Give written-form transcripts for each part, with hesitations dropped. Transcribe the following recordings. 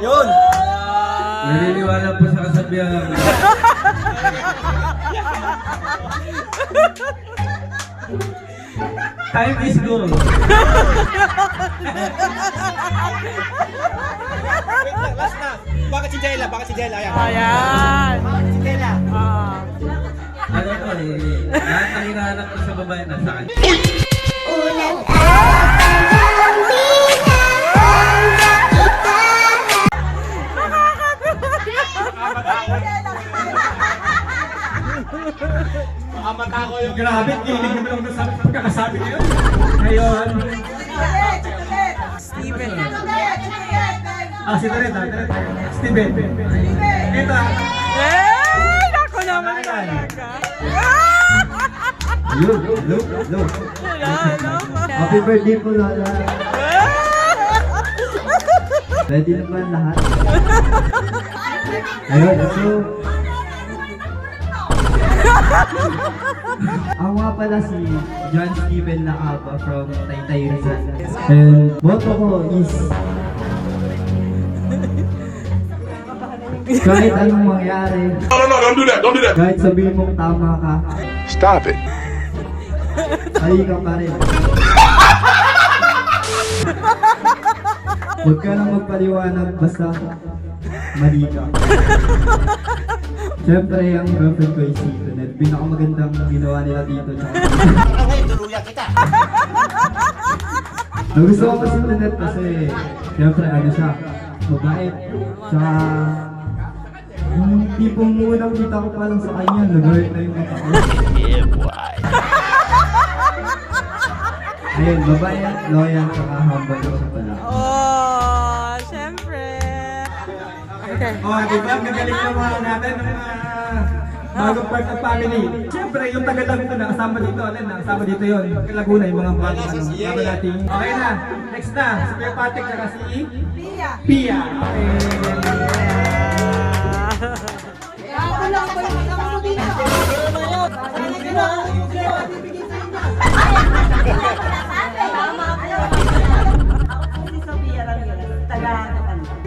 Yun! Naniniwala po sa kasabihan. Time is gold. Wait lang, last na. Bakit si Jella? Bakit si Jella? Ayan. Ayan. Bakit si Jella? Ano po eh, lahat ng hinahanap ko sa babae na sa akin. Makamatako yung Grabe, kilig mo lang sa pagkakasabi niyo. Ngayon. Steven. Si Teret, Steven. Dito. Eh, naku naman talaga. Look. Happy birthday po, Lola. Ready na ba lahat? Ayun, so... Ako nga pala si John Steven Laaba from Taytay Rizal. And boto ko is... Kahit anong mangyari. No, don't do that. Don't do that. Kahit sabihin mong tama ka, Stop it. ay ka pa rin. Huwag ka nang magpaliwanag basta mali ka. Siyempre, ang girlfriend ko is si Tonet. Pinakamagandang ginawa nila dito. ngayon, tuluyan kita. Nagusto ko si Tonet kasi siyempre ano siya, mabait. Tsaka yung tipong unang kita ko pa lang sa kanya, nag-hurt na yung mata ko. Ayun, mabait, loyal, tsaka humble siya pala. Oh, syempre. Okay. Oh, di ba? Magaling naman natin ng bagong part of family. Siyempre, yung taga-Laguna nakasama dito. Alin, nakasama dito yun. Laguna, yung mga bagong bago natin. Okay na. Next na. Si Kuya Patrick na si Pia. Okay.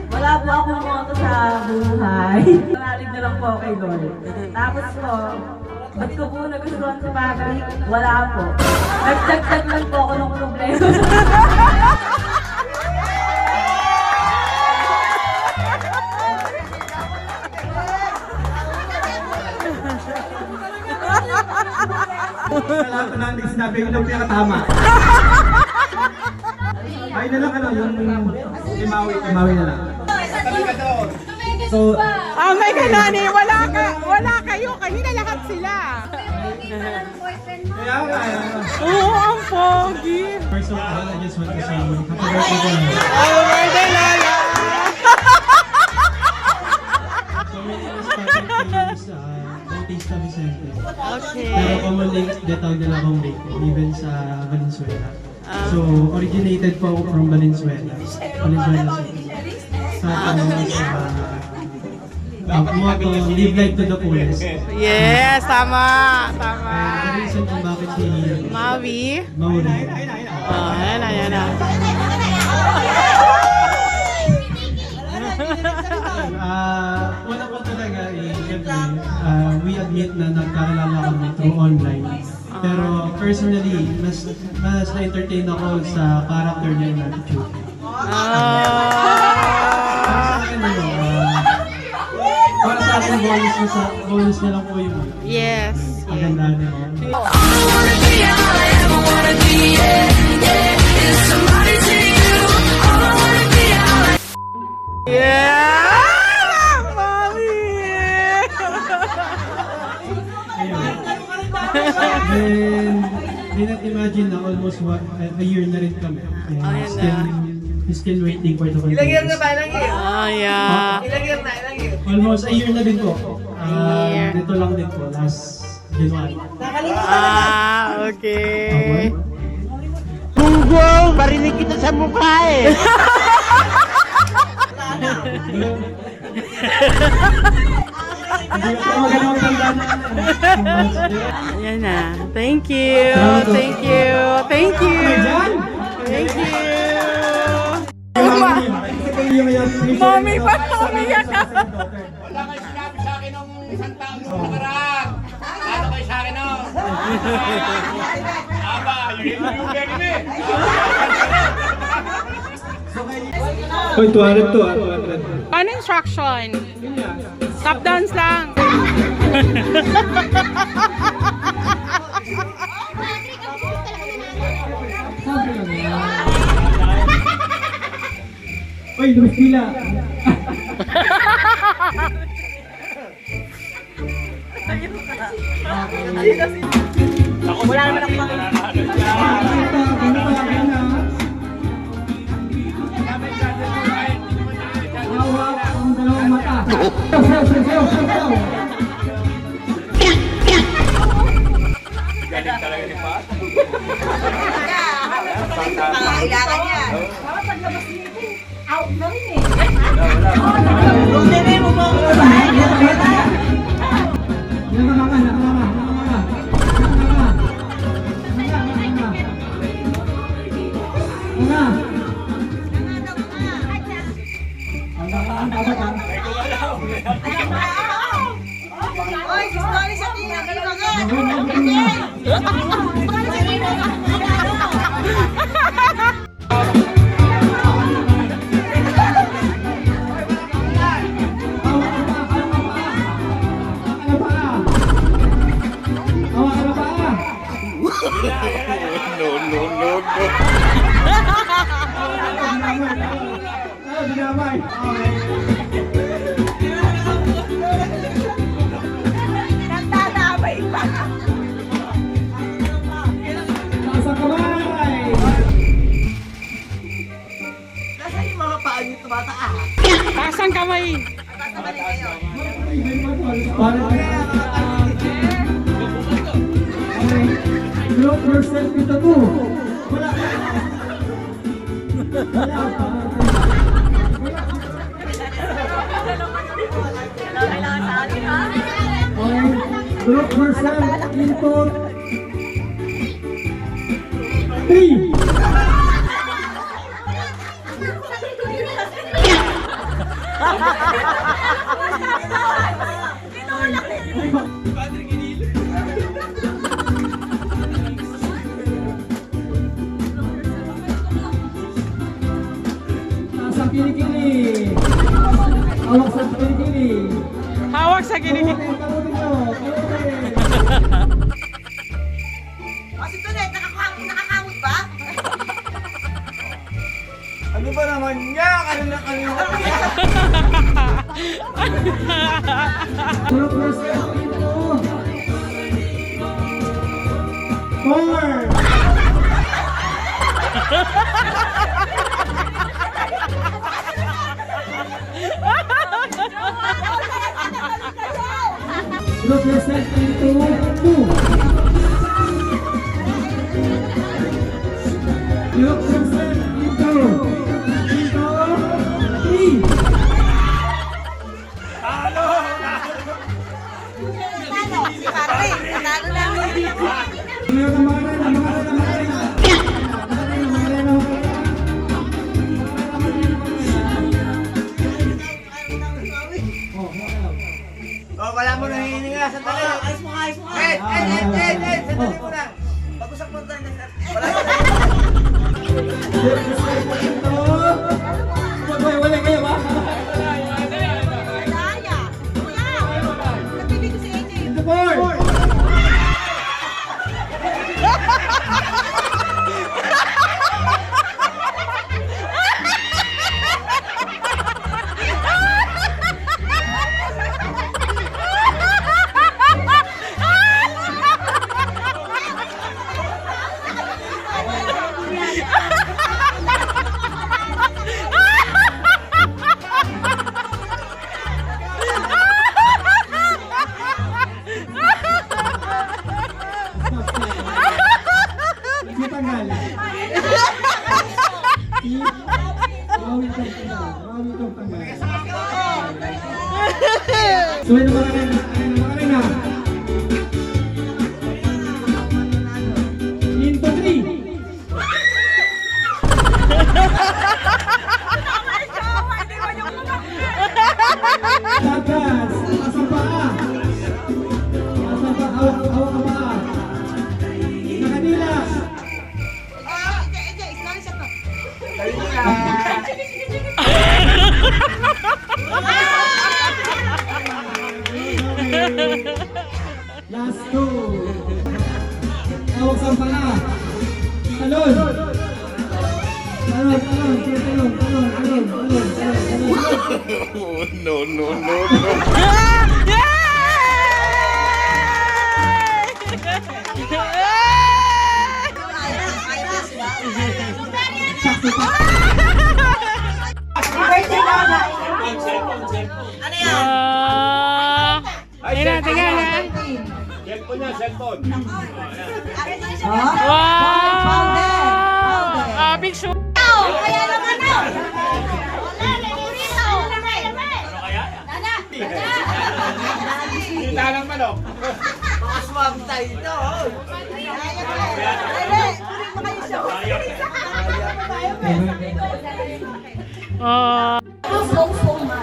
Wala po akong moto sa buhay. Manalig na lang po kay Lord. Tapos po, ba't ko po nagustuhan si Patrick? Wala po. Nagtagtag lang po ako ng problema. Sa lahat na hindi sinabi yung pinakatama. Ay na lang ano, yung imawi na lang. So, Oh my God, Nani, wala kayo. Kanina lahat sila. kaya Oo, ang pogi. First of all, I just want to say happy birthday to you. Happy birthday, Lola. So my name is Patrick James, Bautista Vicente. Okay. Pero commonly, detawag nila akong Rick, even sa Valenzuela. So, originated po ako from Valenzuela City. Tapos, motto, live life to the fullest. Yes, tama. Tama. And the reason kung bakit si Maui. Mauri. Oh, ayan na, ayan na. Una po talaga, syempre, we admit na nagkakalala kami through online. Pero personally, mas na-entertain ako sa character niya yung attitude. Sa akin, para sa akin, bonus na lang po yung Yes. maganda niya. Yeah! Mami! Then, didn't imagine na almost a year na rin kami. And still waiting for the continuous. Ilang year na ba? Ilang year? Oh, yeah. Ilang year na? Ilang year? Almost a year na din po. year. Dito lang din po, last January. Ah, okay. Gunggong! Barinig kita sa mukha eh! Hindi ko magaling tanda na. Ayan na. Thank you. Thank you. Thank you. Thank you. yung appreciation Mami, nyo ba't sa umiyak ka? sa second daughter. Wala kayo sinabi sa akin nung isang taon nung nakaraan. Ano kayo sa akin nun? Aba, yung very me. Hoy, 200 to 200. Paano instruction? Tap dance lang. Hoy, lumis pila. Wala naman akong Hawak ang dalawang mata. Sayaw. pangailangan niya. Oy, story sa tingin. Nagdadamay pa. Nasa kamay! Nasaan yung mga paa niyo tumataas? Taas ang kamay. Look yourself into two. Wala. Kailangan sa atin, ha? Look yourself into three. Nasa kilikili. Hawak sa kilikili. Hawak sa kilikili. Kalutin nyo. Kalutin. Kasi ito na, nakakamot ba? Ano ba naman niya? Kanina. Look yourself into four. Look yourself into two. Look yourself into three. Nanalo na. Oh, wala mo na hininga. Sandali. Ayos mo, ayos mo. Ed. Sandali muna. Pag-usap mo tayo. Wala mo na. Wala kayo ba? Daya. Kuya. Nabibig ko si AJ. Into four. Tanggal. So, ano ba na? Into three. No, no, no, no. Tingnan, tingnan ha. Cellphone niya, cellphone. Wow! Big show. Kaya naman na! Wala, nalilito! Ano kaya? Dada! Kita ng manok.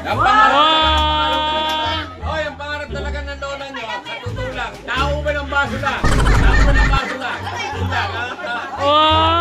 Ang pangarap, oh, yung pangarap talaga ng lola nyo, katutulang. Tao ba ng baso lang? Tao ba ng baso lang? Yun lang, ha? Wow!